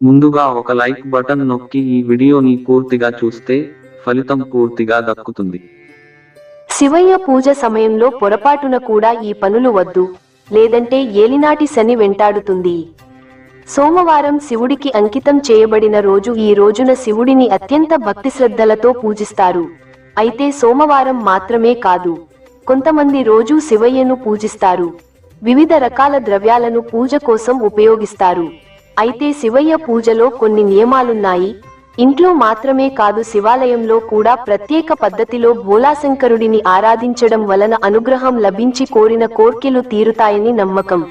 ముందుగా ఒక like button నొక్కి ఈ వీడియోని పూర్తిగా చూస్తే ఫలితం పూర్తిగా దక్కుతుంది. శివయ్య పూజ సమయంలో పొరపాటున కూడా ఈ పనులు వద్దు, లేదంటే ఏలినాటి శని వెంటాడుతుంది. సోమవారం శివుడికి అంకితం చేయబడిన రోజు. ఈ రోజున శివుడిని అత్యంత భక్తిశ్రద్ధలతో పూజిస్తారు. అయితే సోమవారం మాత్రమే కాదు, కొంతమంది రోజూ శివయ్యను పూజిస్తారు. వివిధ రకాల ద్రవ్యాలను పూజ కోసం ఉపయోగిస్తారు. అయితే శివయ్య పూజలో కొన్ని నియమాలున్నాయి. ఇంట్లో మాత్రమే కాదు, శివాలయంలో కూడా ప్రత్యేక పద్ధతిలో భోలాశంకరుడిని ఆరాధించడం వలన అనుగ్రహం లభించి కోరిన కోర్కెలు తీరుతాయని నమ్మకం.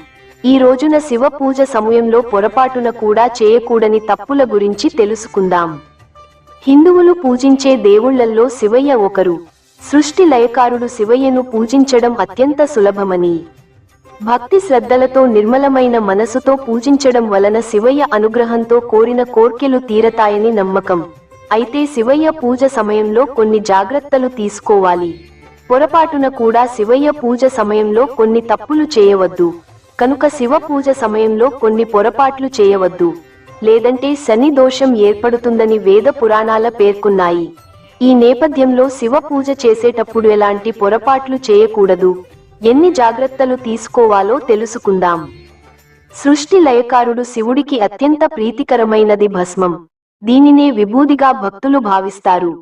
ఈ రోజున శివ పూజ సమయంలో పొరపాటున కూడా చేయకూడని తప్పుల గురించి తెలుసుకుందాం. హిందువులు పూజించే దేవుళ్లల్లో శివయ్య ఒకరు. సృష్టి లయకారుడు శివయ్యను పూజించడం అత్యంత సులభమని, భక్తి శ్రద్ధలతో నిర్మలమైన మనసుతో పూజించడం వలన శివయ్య అనుగ్రహంతో కోరిన కోర్కెలు తీరతాయని నమ్మకం. అయితే శివయ్య పూజ సమయంలో కొన్ని జాగ్రత్తలు తీసుకోవాలి. పొరపాటున కూడా శివయ్య పూజ సమయంలో కొన్ని తప్పులు చేయవద్దు. కనుక శివ పూజ సమయంలో కొన్ని పొరపాట్లు చేయవద్దు, లేదంటే శని దోషం ఏర్పడుతుందని వేద పురాణాల పేర్కొన్నాయి. ఈ నేపథ్యంలో శివ పూజ చేసేటప్పుడు ఎలాంటి పొరపాట్లు చేయకూడదు, ఎన్ని జాగ్రత్తలు తీసుకోవాలో తెలుసుకుందాం. సృష్టి లయకారుడు శివుడికి అత్యంత ప్రీతికరమైనది భస్మం. దీనినే విభూదిగా భక్తులు భావిస్తారు.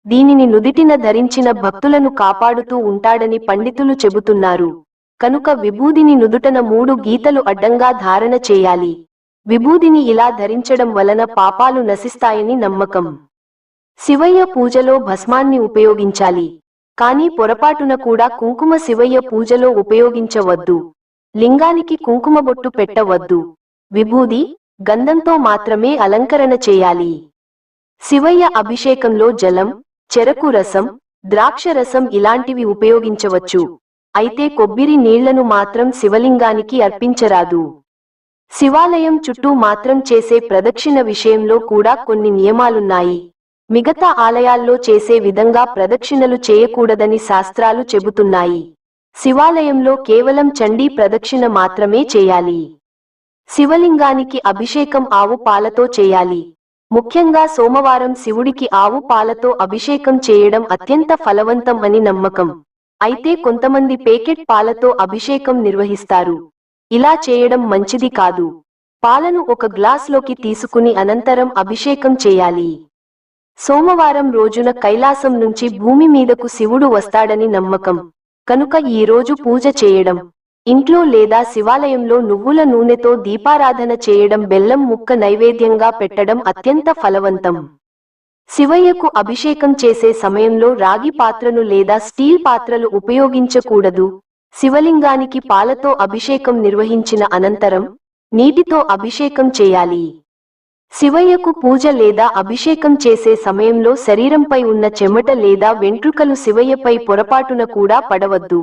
దీనిని నుదిటిన ధరించిన భక్తులను కాపాడుతూ ఉంటాడని పండితులు చెబుతున్నారు. కనుక విభూదిని నుదుటన 3 గీతలు అడ్డంగా ధారణ చేయాలి. విభూదిని ఇలా ధరించడం వలన పాపాలు నశిస్తాయని నమ్మకం. శివయ్య పూజలో భస్మాన్ని ఉపయోగించాలి, కానీ పొరపాటున కూడా కుంకుమ శివయ్య పూజలో ఉపయోగించవద్దు. లింగానికి కుంకుమ బొట్టు పెట్టవద్దు. విభూది, గంధంతో మాత్రమే అలంకరణ చేయాలి. శివయ్య అభిషేకంలో జలం, చెరకు రసం, ద్రాక్ష రసం ఇలాంటివి ఉపయోగించవచ్చు. అయితే కొబ్బరి నీళ్లను మాత్రం శివలింగానికి అర్పించరాదు. శివాలయం చుట్టూ మాత్రం చేసే ప్రదక్షిణ విషయంలో కూడా కొన్ని నియమాలున్నాయి. మిగతా ఆలయాల్లో చేసే విధంగా ప్రదక్షిణలు చేయకూడదని శాస్త్రాలు చెబుతున్నాయి. శివాలయంలో కేవలం చండీ ప్రదక్షిణ మాత్రమే చేయాలి. శివలింగానికి అభిషేకం ఆవు పాలతో చేయాలి. ముఖ్యంగా సోమవారం శివుడికి ఆవు పాలతో అభిషేకం చేయడం అత్యంత ఫలవంతం అని నమ్మకం. అయితే కొంతమంది పేకెట్ పాలతో అభిషేకం నిర్వహిస్తారు. ఇలా చేయడం మంచిది కాదు. పాలను ఒక గ్లాస్లోకి తీసుకుని అనంతరం అభిషేకం చేయాలి. సోమవారం రోజున కైలాసం నుంచి భూమి మీదకు శివుడు వస్తాడని నమ్మకం. కనుక ఈ రోజు పూజ చేయడం, ఇంట్లో లేదా శివాలయంలో నువ్వుల నూనెతో దీపారాధన చేయడం, బెల్లం ముక్క నైవేద్యంగా పెట్టడం అత్యంత ఫలవంతం. శివయ్యకు అభిషేకం చేసే సమయంలో రాగి పాత్రను లేదా స్టీల్ పాత్రలు ఉపయోగించకూడదు. శివలింగానికి పాలతో అభిషేకం నిర్వహించిన అనంతరం నీటితో అభిషేకం చేయాలి. శివయ్యకు పూజ లేదా అభిషేకం చేసే సమయంలో శరీరంపై ఉన్న చెమట లేదా వెంట్రుకలు శివయ్యపై పొరపాటున కూడా పడవద్దు.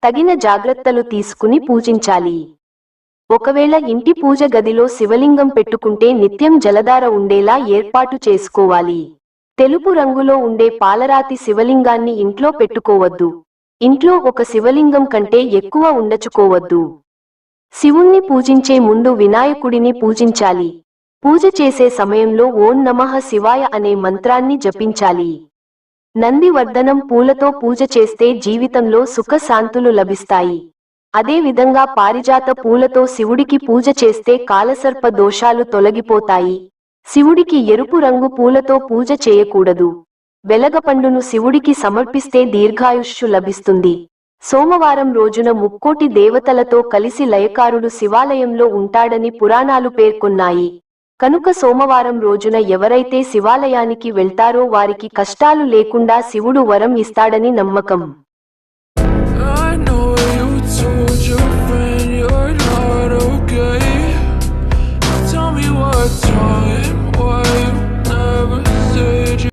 తగిన జాగ్రత్తలు తీసుకుని పూజించాలి. ఒకవేళ ఇంటి పూజ గదిలో శివలింగం పెట్టుకుంటే నిత్యం జలధార ఉండేలా ఏర్పాటు చేసుకోవాలి. తెలుపు రంగులో ఉండే పాలరాతి శివలింగాన్ని ఇంట్లో పెట్టుకోవద్దు. ఇంట్లో ఒక శివలింగం కంటే ఎక్కువ ఉండచుకోవద్దు. శివుణ్ణి పూజించే ముందు వినాయకుడిని పూజించాలి. పూజ చేసే సమయంలో ఓం నమః శివాయ అనే మంత్రాన్ని జపించాలి. నందివర్ధనం పూలతో పూజ చేస్తే జీవితంలో సుఖ శాంతులు లభిస్తాయి. అదే విధంగా పారిజాత పూలతో శివుడికి పూజ చేస్తే కాలసర్ప దోషాలు తొలగిపోతాయి. శివుడికి ఎరుపు రంగు పూలతో పూజ చేయకూడదు. వెలగపండును శివుడికి సమర్పిస్తే దీర్ఘాయుష్షు లభిస్తుంది. సోమవారం రోజున ముక్కోటి దేవతలతో కలిసి లయకారుడు శివాలయంలో ఉంటాడని పురాణాలు పేర్కొన్నాయి. కనుక సోమవారం రోజున ఎవరైతే శివాలయానికి వెళ్తారో వారికి కష్టాలు లేకుండా శివుడు వరం ఇస్తాడని నమ్మకం.